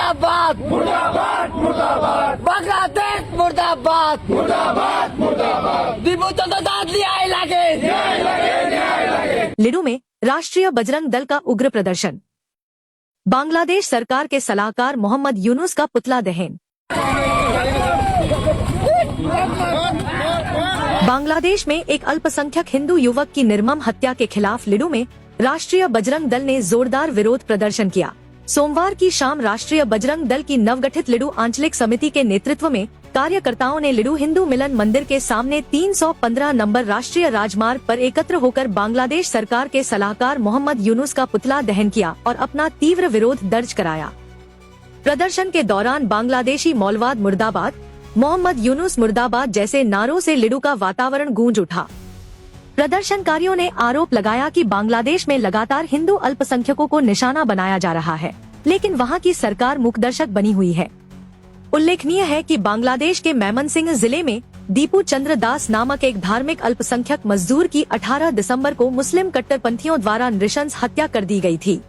मुर्दाबाद मुर्दाबाद मुर्दाबाद बांग्लादेश मुर्दाबाद मुर्दाबाद मुर्दाबाद दीपू चंद्र दास न्याय लगे लिडू में राष्ट्रीय बजरंग दल का उग्र प्रदर्शन। बांग्लादेश सरकार के सलाहकार मोहम्मद यूनुस का पुतला दहन। बांग्लादेश में एक अल्पसंख्यक हिंदू युवक की निर्मम हत्या के खिलाफ लिडू में राष्ट्रीय बजरंग दल ने जोरदार विरोध प्रदर्शन किया। सोमवार की शाम राष्ट्रीय बजरंग दल की नवगठित लिडू आंचलिक समिति के नेतृत्व में कार्यकर्ताओं ने लिडू हिंदू मिलन मंदिर के सामने 315 नंबर राष्ट्रीय राजमार्ग पर एकत्र होकर बांग्लादेश सरकार के सलाहकार मोहम्मद यूनुस का पुतला दहन किया और अपना तीव्र विरोध दर्ज कराया। प्रदर्शन के दौरान बांग्लादेशी मौलवाद मुर्दाबाद, मोहम्मद यूनुस मुर्दाबाद जैसे नारों से लिडू का वातावरण गूंज उठा। प्रदर्शनकारियों ने आरोप लगाया कि बांग्लादेश में लगातार हिंदू अल्पसंख्यकों को निशाना बनाया जा रहा है, लेकिन वहां की सरकार मूकदर्शक बनी हुई है। उल्लेखनीय है कि बांग्लादेश के मेमनसिंह जिले में दीपू चंद्र दास नामक एक धार्मिक अल्पसंख्यक मजदूर की 18 दिसंबर को मुस्लिम कट्टरपंथियों द्वारा नृशंस हत्या कर दी गई थी।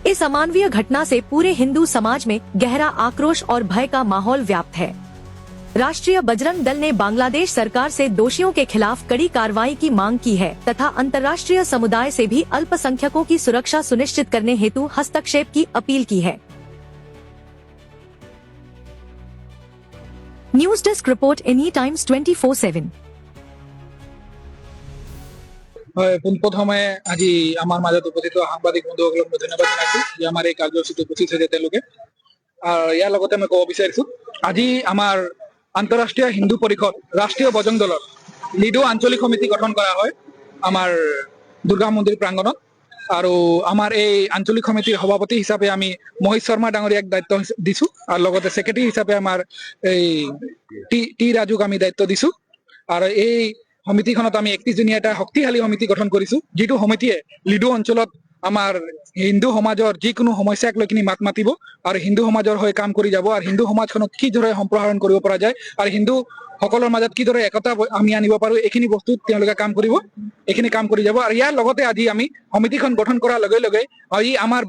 इस अमानवीय घटना से पूरे हिंदू समाज में गहरा आक्रोश और भय का माहौल व्याप्त है। राष्ट्रीय बजरंग दल ने बांग्लादेश सरकार से दोषियों के खिलाफ कड़ी कार्रवाई की मांग की है तथा अंतर्राष्ट्रीय समुदाय से भी अल्पसंख्यकों की सुरक्षा सुनिश्चित करने हेतु हस्तक्षेप की अपील की है। News desk report any times 24/7। পোনপ্ৰথমে আজি আমাৰ মাজত উপস্থিত সাংবাদিক বন্ধুসকলক মই ধন্যবাদ জনাইছো যে আমাৰ এই কাৰ্যসূচীত উপস্থিত হৈছে তেওঁলোকে। আৰু ইয়াৰ লগতে মই ক'ব বিচাৰিছো আজি আমাৰ আন্তঃৰাষ্ট্ৰীয় হিন্দু পৰিষদ ৰাষ্ট্ৰীয় বজৰং দলৰ লিডু আঞ্চলিক সমিতি গঠন কৰা হয় আমাৰ দুৰ্গা মন্দিৰ প্ৰাংগণত। আৰু আমাৰ এই আঞ্চলিক সমিতিৰ সভাপতি হিচাপে আমি মহেশ শৰ্মা ডাঙৰীয়াক দায়িত্ব দিছো আৰু লগতে সেক্ৰেটাৰী হিচাপে আমাৰ এই টি ৰাজুক আমি দায়িত্ব দিছো। আৰু এই সমিতিখনত আমি 31 জনীয়া এটা শক্তিশালী সমিতি গঠন কৰিছো, যিটো সমিতিয়ে লিডু অঞ্চলত আমাৰ হিন্দু সমাজৰ যিকোনো সমস্যাক লৈ কিনি মাত মাতিব আৰু হিন্দু সমাজৰ হৈ কাম কৰি যাব আৰু হিন্দু সমাজখনক কিদৰে সম্প্ৰসাৰণ কৰিব পৰা যায় আৰু হিন্দু সকলৰ মাজত কিদৰে একতা আমি আনিব পাৰো এইখিনি বস্তু তেওঁলোকে কাম কৰিব, এইখিনি কাম কৰি যাব। আৰু ইয়াৰ লগতে আজি আমি সমিতিখন গঠন কৰাৰ লগে লগে আজি আমাৰ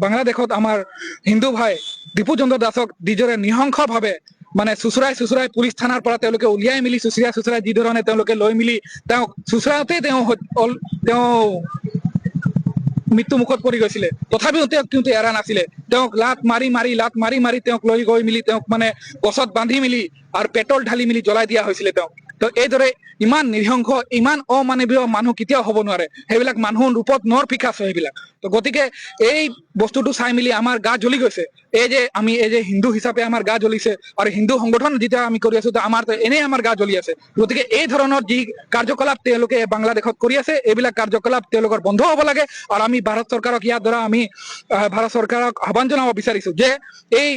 বাংলাদেশত আমাৰ হিন্দু ভাই দীপু চন্দ্ৰ দাসক যিদৰে নৃশংসভাৱে মানে চুচুৰাই পুলিচ থানাৰ পৰা তেওঁলোকে উলিয়াই মিলি চুচুৰাই যি ধৰণে তেওঁলোকে লৈ মিলি তেওঁক চুচুৰাওঁতে তেওঁ মৃত্যু মুখত পৰি গৈছিলে, তথাপিও তেওঁক কিন্তু এৰা নাছিলে। তেওঁক লাত মাৰি তেওঁক লৈ গৈ মিলি তেওঁক মানে গছত বান্ধি মিলি আৰু পেট্ৰল ঢালি মিলি জ্বলাই দিয়া হৈছিলে তেওঁক। তো এইদৰে ইমান নৃশংস ইমান অমানৱীয় মানুহ কেতিয়াও হ'ব নোৱাৰে। সেইবিলাক মানুহৰ ৰূপত নৰ পিকাচ হয় সেইবিলাক। তো গতিকে এই বস্তুটো চাই মিলি আমাৰ গা জ্বলি গৈছে। এই যে হিন্দু হিচাপে আমাৰ গা জ্বলিছে আৰু হিন্দু সংগঠন যেতিয়া আমি কৰি আছো আমাৰ এনেই আমাৰ গা জ্বলি আছে। গতিকে এই ধৰণৰ যি কাৰ্যকলাপ তেওঁলোকে বাংলাদেশত কৰি আছে এইবিলাক কাৰ্যকলাপ তেওঁলোকৰ বন্ধ হ'ব লাগে। আৰু আমি ভাৰত চৰকাৰক ইয়াৰ দ্বাৰা আমি ভাৰত চৰকাৰক আহ্বান জনাব বিচাৰিছো যে এই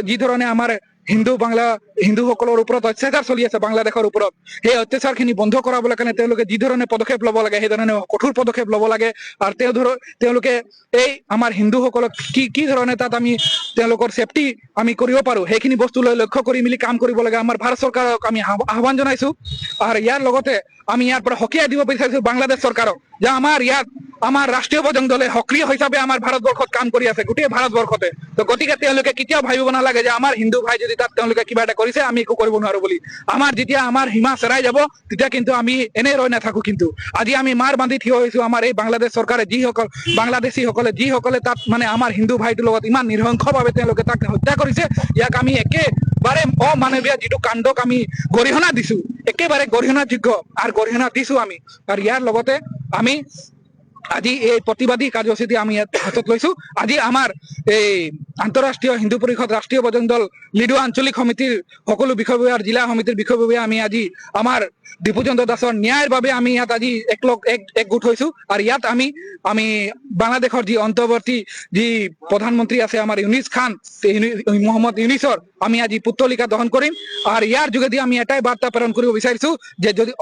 যি ধৰণে আমাৰ হিন্দুসকলৰ ওপৰত অত্যাচাৰ চলি আছে বাংলাদেশৰ ওপৰত, সেই অত্যাচাৰখিনি বন্ধ কৰাবলৈ কাৰণে তেওঁলোকে যি ধৰণে পদক্ষেপ ল'ব লাগে সেই ধৰণে কঠোৰ পদক্ষেপ ল'ব লাগে। আৰু তেওঁলোকে এই আমাৰ হিন্দুসকলক কি ধৰণে তাত আমি তেওঁলোকৰ চেফটি আমি কৰিব পাৰো সেইখিনি বস্তু লৈ লক্ষ্য কৰি মিলি কাম কৰিব লাগে। আমাৰ ভাৰত চৰকাৰক আমি আহ্বান জনাইছো। আৰু ইয়াৰ লগতে আমি ইয়াৰ পৰা সকীয়াই দিব বিচাৰিছো বাংলাদেশ চৰকাৰক যে আমাৰ ৰাষ্ট্ৰীয় বজৰং দলে সক্ৰিয় হিচাপে আমাৰ ভাৰতবৰ্ষত কাম কৰি আছে, গোটেই ভাৰতবৰ্ষতে। তো গতিকে তেওঁলোকে কেতিয়াও ভাবিব নালাগে যে আমাৰ হিন্দু ভাই যদি তাত তেওঁলোকে কিবা এটা কৰিছে আমি একো কৰিব নোৱাৰো বুলি। যেতিয়া আমাৰ সীমা চেৰাই যাব তেতিয়া কিন্তু আমি এনেই ৰৈ নাথাকো। কিন্তু আজি আমি মাৰ বান্ধি থিয় হৈছো আমাৰ এই বাংলাদেশ চৰকাৰে যিসকলে তাত মানে আমাৰ হিন্দু ভাইটোৰ লগত ইমান নৃশংসভাৱে তেওঁলোকে তাক হত্যা কৰিছে, ইয়াক আমি একেবাৰে অমানৱীয় যিটো কাণ্ডক আমি গৰিহণা দিছো, একেবাৰে গৰিহণাযোগ্য আৰু গৰিহণা দিছো আমি। আৰু ইয়াৰ লগতে আমি আজি এই প্ৰতিবাদী কাৰ্যসূচী আমি ইয়াত হাতত লৈছো। আজি আমাৰ এই আন্তঃৰাষ্ট্ৰীয় হিন্দু পৰিষদ ৰাষ্ট্ৰীয় বজৰং দল লিডু আঞ্চলিক সমিতিৰ সকলো বিষয়ববীয়া আৰু জিলা সমিতিৰ বিষয়ববীয়া আমি আজি আমাৰ দীপু চন্দ্ৰ দাসৰ ন্যায়ৰ বাবে আমি ইয়াত আজি একগোট হৈছো। আৰু ইয়াত আমি বাংলাদেশৰ যি অন্তৰ্বৰ্তী যি প্ৰধানমন্ত্ৰী আছে আমাৰ মোহাম্মদ ইউনিছৰ আমি আজি পুত্তলিকা দহন কৰিম। আৰু ইয়াৰ যোগেদি আমি এটাই বাৰ্তা প্ৰেৰণ কৰিব বিচাৰিছো যে যদি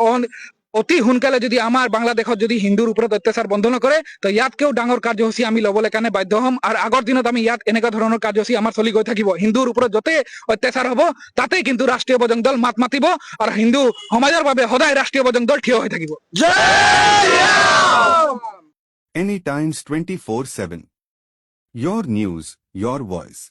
অতি সোনকালে যদি আমাৰ বাংলাদেশত যদি হিন্দুৰ ওপৰত অত্যাচাৰ বন্ধ নকৰে তো ইয়াতকেও ডাঙৰ কাৰ্যসূচী আমি ল'বলৈ কাৰণে বাধ্য হ'ম। আৰু আগৰ দিনত আমি ইয়াত এনেকুৱা ধৰণৰ কাৰ্যসূচী আমাৰ চলি গৈ থাকিব। হিন্দুৰ ওপৰত য'তেই অত্যাচাৰ হ'ব তাতেই কিন্তু ৰাষ্ট্ৰীয় বজৰং দল মাত মাতিব আৰু হিন্দু সমাজৰ বাবে সদায় ৰাষ্ট্ৰীয় বজৰং দল থিয় হৈ থাকিব। Any Times 24/7. Your news, your voice.